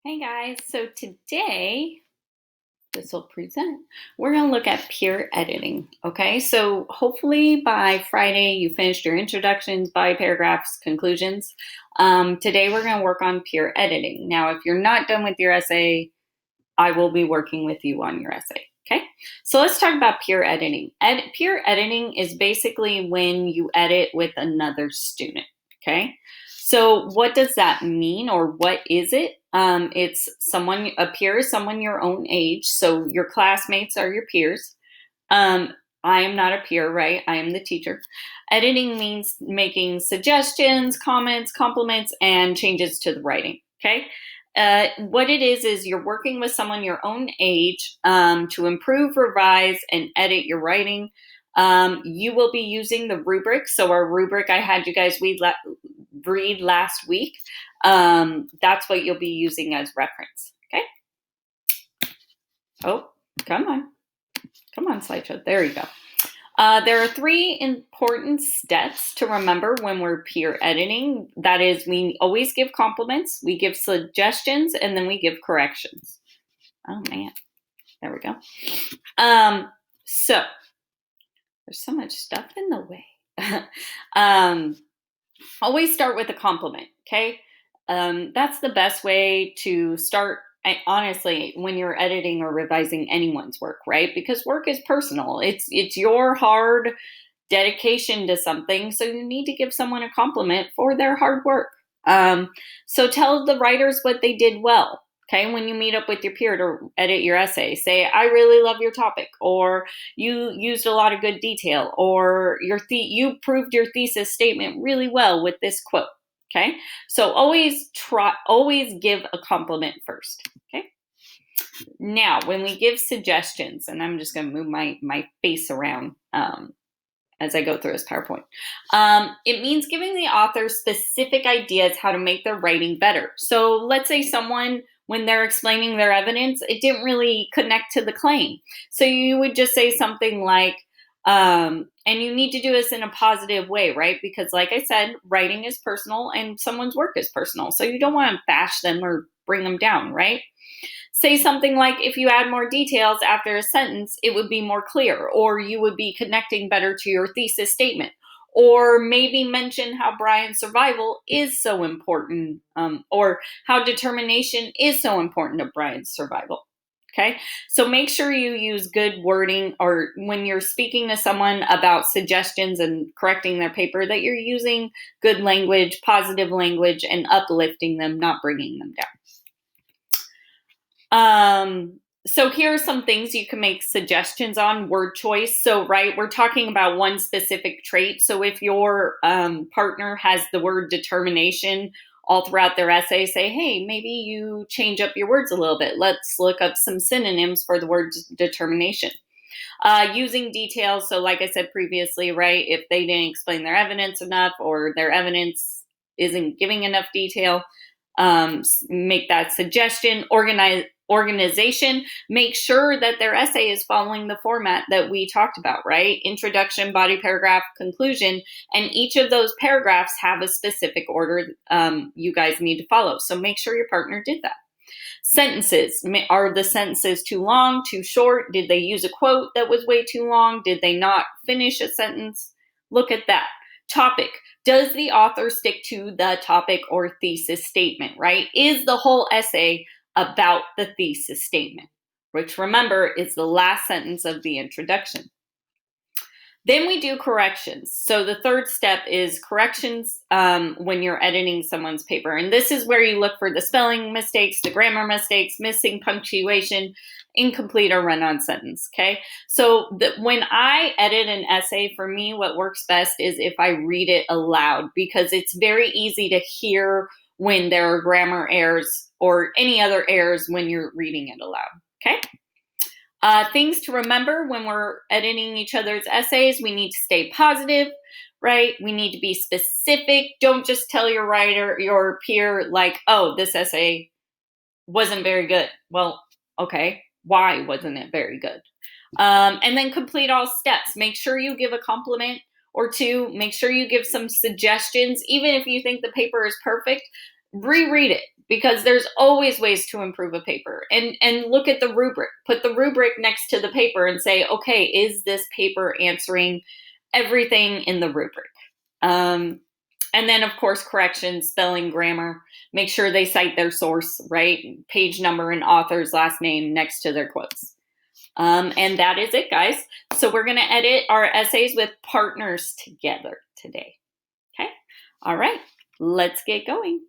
Hey guys, so today this will present. We're going to look at peer editing. Okay, so hopefully by Friday you finished your introductions, body paragraphs, conclusions. Today we're going to work on peer editing. Now, if you're not done with your essay, I will be working with you on your essay. Okay, so let's talk about peer editing. Peer editing is basically when you edit with another student. Okay, so what does that mean, or what is it? It's someone, a peer is someone your own age, so your classmates are your peers. I am not a peer, right? I am the teacher. Editing means making suggestions, comments, compliments, and changes to the writing. Okay. What it is you're working with someone your own age to improve, revise, and edit your writing. You will be using the rubric. So our rubric I had you guys read last week. That's what you'll be using as reference. Okay. Oh, come on, slideshow. There you go. There are three important steps to remember when we're peer editing. That is, we always give compliments, we give suggestions, and then we give corrections. Oh man, there we go. So there's so much stuff in the way. Always start with a compliment, okay? That's the best way to start, honestly, when you're editing or revising anyone's work, right? Because work is personal. It's your hard dedication to something, so you need to give someone a compliment for their hard work. So tell the writers what they did well. Okay, when you meet up with your peer to edit your essay, say, I really love your topic, or you used a lot of good detail, or you proved your thesis statement really well with this quote. Okay, so always give a compliment first. Okay, now when we give suggestions, and I'm just going to move my face around as I go through this PowerPoint. It means giving the author specific ideas how to make their writing better. So let's say someone, when they're explaining their evidence, it didn't really connect to the claim. So you would just say something like, and you need to do this in a positive way, right? Because like I said, writing is personal and someone's work is personal. So you don't want to bash them or bring them down, right? Say something like, if you add more details after a sentence, it would be more clear, or you would be connecting better to your thesis statement. Or maybe mention how Brian's survival is so important, or how determination is so important to Brian's survival. Okay, so make sure you use good wording, or when you're speaking to someone about suggestions and correcting their paper, that you're using good language, positive language, and uplifting them, not bringing them down. So here are some things you can make suggestions on. Word choice. So, right, we're talking about one specific trait. So if your partner has the word determination all throughout their essay, say, hey, maybe you change up your words a little bit. Let's look up some synonyms for the word determination. Using details. So like I said previously, right, if they didn't explain their evidence enough, or their evidence isn't giving enough detail, make that suggestion. Organization, make sure that their essay is following the format that we talked about, right? Introduction, body paragraph, conclusion, and each of those paragraphs have a specific order you guys need to follow. So make sure your partner did that. Sentences, are the sentences too long, too short? Did they use a quote that was way too long? Did they not finish a sentence? Look at that. Topic, does the author stick to the topic or thesis statement, right? Is the whole essay about the thesis statement, which, remember, is the last sentence of the introduction? Then we do corrections. So the third step is corrections when you're editing someone's paper. And this is where you look for the spelling mistakes, the grammar mistakes, missing punctuation, incomplete or run-on sentence, okay? So when I edit an essay, for me, what works best is if I read it aloud, because it's very easy to hear when there are grammar errors or any other errors when you're reading it aloud, okay? Things to remember when we're editing each other's essays: we need to stay positive, right? We need to be specific. Don't just tell your writer, your peer, like, oh, this essay wasn't very good. Well, okay, why wasn't it very good? And then complete all steps. Make sure you give a compliment or two. Make sure you give some suggestions. Even if you think the paper is perfect, reread it. because there's always ways to improve a paper. And look at the rubric. Put the rubric next to the paper and say, okay, is this paper answering everything in the rubric? And then, of course, corrections, spelling, grammar. Make sure they cite their source, right? Page number and author's last name next to their quotes. And that is it, guys. So we're going to edit our essays with partners together today. Okay? All right. Let's get going.